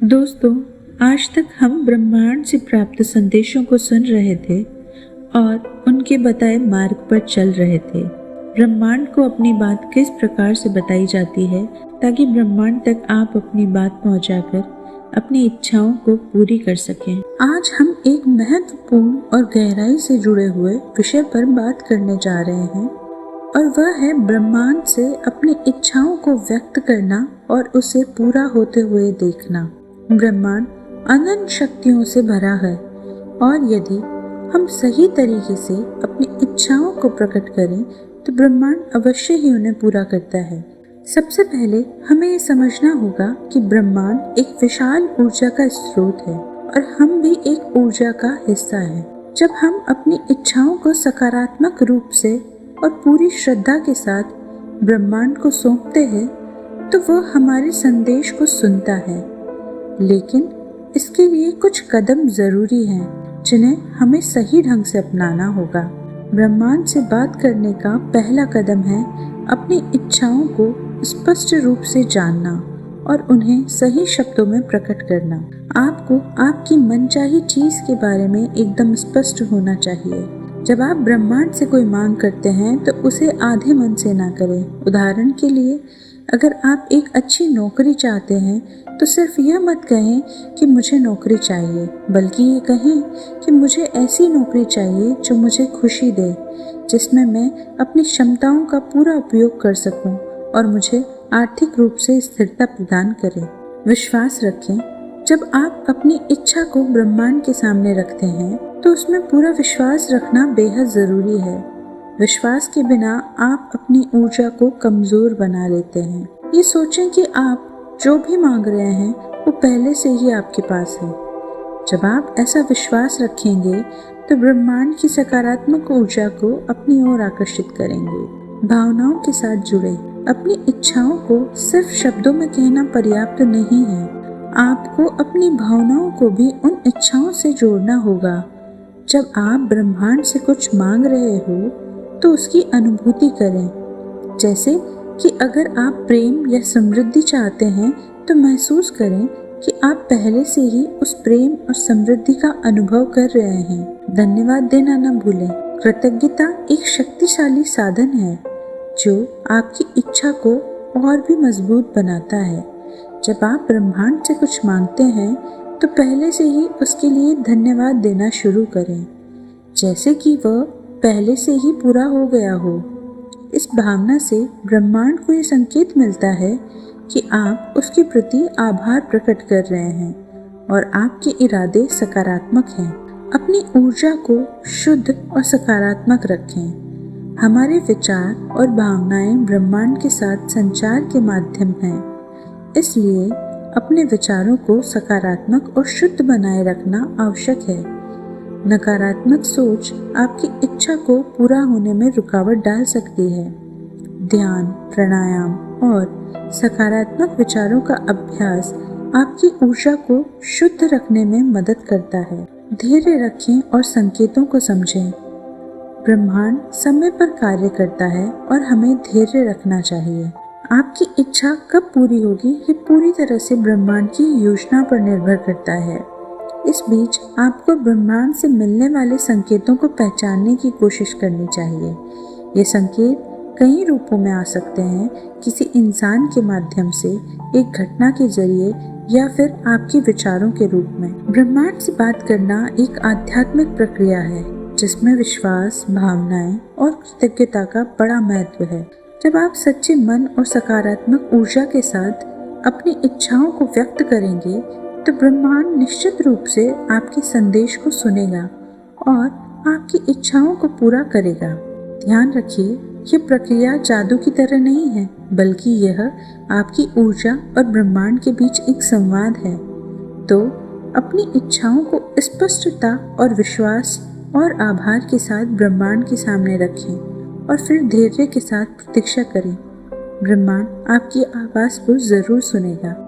दोस्तों, आज तक हम ब्रह्मांड से प्राप्त संदेशों को सुन रहे थे और उनके बताए मार्ग पर चल रहे थे। ब्रह्मांड को अपनी बात किस प्रकार से बताई जाती है ताकि ब्रह्मांड तक आप अपनी बात पहुंचाकर अपनी इच्छाओं को पूरी कर सकें। आज हम एक महत्वपूर्ण और गहराई से जुड़े हुए विषय पर बात करने जा रहे हैं और वह है ब्रह्मांड से अपनी इच्छाओं को व्यक्त करना और उसे पूरा होते हुए देखना। ब्रह्मांड अनंत शक्तियों से भरा है और यदि हम सही तरीके से अपनी इच्छाओं को प्रकट करें तो ब्रह्मांड अवश्य ही उन्हें पूरा करता है। सबसे पहले हमें ये समझना होगा कि ब्रह्मांड एक विशाल ऊर्जा का स्रोत है और हम भी एक ऊर्जा का हिस्सा है। जब हम अपनी इच्छाओं को सकारात्मक रूप से और पूरी श्रद्धा के साथ ब्रह्मांड को सौंपते हैं तो वह हमारे संदेश को सुनता है, लेकिन इसके लिए कुछ कदम जरूरी हैं जिन्हें हमें सही ढंग से अपनाना होगा। ब्रह्मांड से बात करने का पहला कदम है अपनी इच्छाओं को स्पष्ट रूप से जानना और उन्हें सही शब्दों में प्रकट करना। आपको आपकी मनचाही चीज के बारे में एकदम स्पष्ट होना चाहिए। जब आप ब्रह्मांड से कोई मांग करते हैं तो उसे आधे मन से ना करें। उदाहरण के लिए, अगर आप एक अच्छी नौकरी चाहते हैं तो सिर्फ यह मत कहें कि मुझे नौकरी चाहिए, बल्कि ये कहें कि मुझे ऐसी नौकरी चाहिए जो मुझे खुशी दे, जिसमें मैं अपनी क्षमताओं का पूरा उपयोग कर सकूं और मुझे आर्थिक रूप से स्थिरता प्रदान करे। विश्वास रखें, जब आप अपनी इच्छा को ब्रह्मांड के सामने रखते हैं तो उसमें पूरा विश्वास रखना बेहद ज़रूरी है। विश्वास के बिना आप अपनी ऊर्जा को कमज़ोर बना लेते हैं। ये सोचें कि आप जो भी मांग रहे हैं वो पहले से ही आपके पास है। जब आप ऐसा विश्वास रखेंगे तो ब्रह्मांड की सकारात्मक ऊर्जा को अपनी ओर आकर्षित करेंगे। भावनाओं के साथ जुड़े। अपनी इच्छाओं को सिर्फ शब्दों में कहना पर्याप्त नहीं है। आपको अपनी भावनाओं को भी उन इच्छाओं से जोड़ना होगा। जब आप ब्रह्मांड से कुछ मांग रहे हो तो उसकी अनुभूति करें। जैसे कि अगर आप प्रेम या समृद्धि चाहते हैं तो महसूस करें कि आप पहले से ही उस प्रेम और समृद्धि का अनुभव कर रहे हैं। धन्यवाद देना न भूलें। कृतज्ञता एक शक्तिशाली साधन है जो आपकी इच्छा को और भी मजबूत बनाता है। जब आप ब्रह्मांड से कुछ मांगते हैं तो पहले से ही उसके लिए धन्यवाद देना शुरू करें, जैसे कि वह पहले से ही पूरा हो गया हो। इस भावना से ब्रह्मांड को ये संकेत मिलता है कि आप उसके प्रति आभार प्रकट कर रहे हैं और आपके इरादे सकारात्मक हैं। अपनी ऊर्जा को शुद्ध और सकारात्मक रखें। हमारे विचार और भावनाएं ब्रह्मांड के साथ संचार के माध्यम हैं, इसलिए अपने विचारों को सकारात्मक और शुद्ध बनाए रखना आवश्यक है। नकारात्मक सोच आपकी इच्छा को पूरा होने में रुकावट डाल सकती है। ध्यान, प्राणायाम और सकारात्मक विचारों का अभ्यास आपकी ऊर्जा को शुद्ध रखने में मदद करता है। धैर्य रखें और संकेतों को समझें। ब्रह्मांड समय पर कार्य करता है और हमें धैर्य रखना चाहिए। आपकी इच्छा कब पूरी होगी ये पूरी तरह से ब्रह्मांड की योजना पर निर्भर करता है। इस बीच आपको ब्रह्मांड से मिलने वाले संकेतों को पहचानने की कोशिश करनी चाहिए। ये संकेत कई रूपों में आ सकते हैं, किसी इंसान के माध्यम से, एक घटना के जरिए या फिर आपके विचारों के रूप में। ब्रह्मांड से बात करना एक आध्यात्मिक प्रक्रिया है जिसमें विश्वास, भावनाएं और कृतज्ञता का बड़ा महत्व है। जब आप सच्चे मन और सकारात्मक ऊर्जा के साथ अपनी इच्छाओं को व्यक्त करेंगे तो ब्रह्मांड निश्चित रूप से आपके संदेश को सुनेगा और आपकी इच्छाओं को पूरा करेगा। ध्यान रखिए, ये प्रक्रिया जादू की तरह नहीं है, बल्कि यह आपकी ऊर्जा और ब्रह्मांड के बीच एक संवाद है। तो अपनी इच्छाओं को स्पष्टता और विश्वास और आभार के साथ ब्रह्मांड के सामने रखें और फिर धैर्य के साथ प्रतीक्षा करें। ब्रह्मांड आपकी आवाज़ को ज़रूर सुनेगा।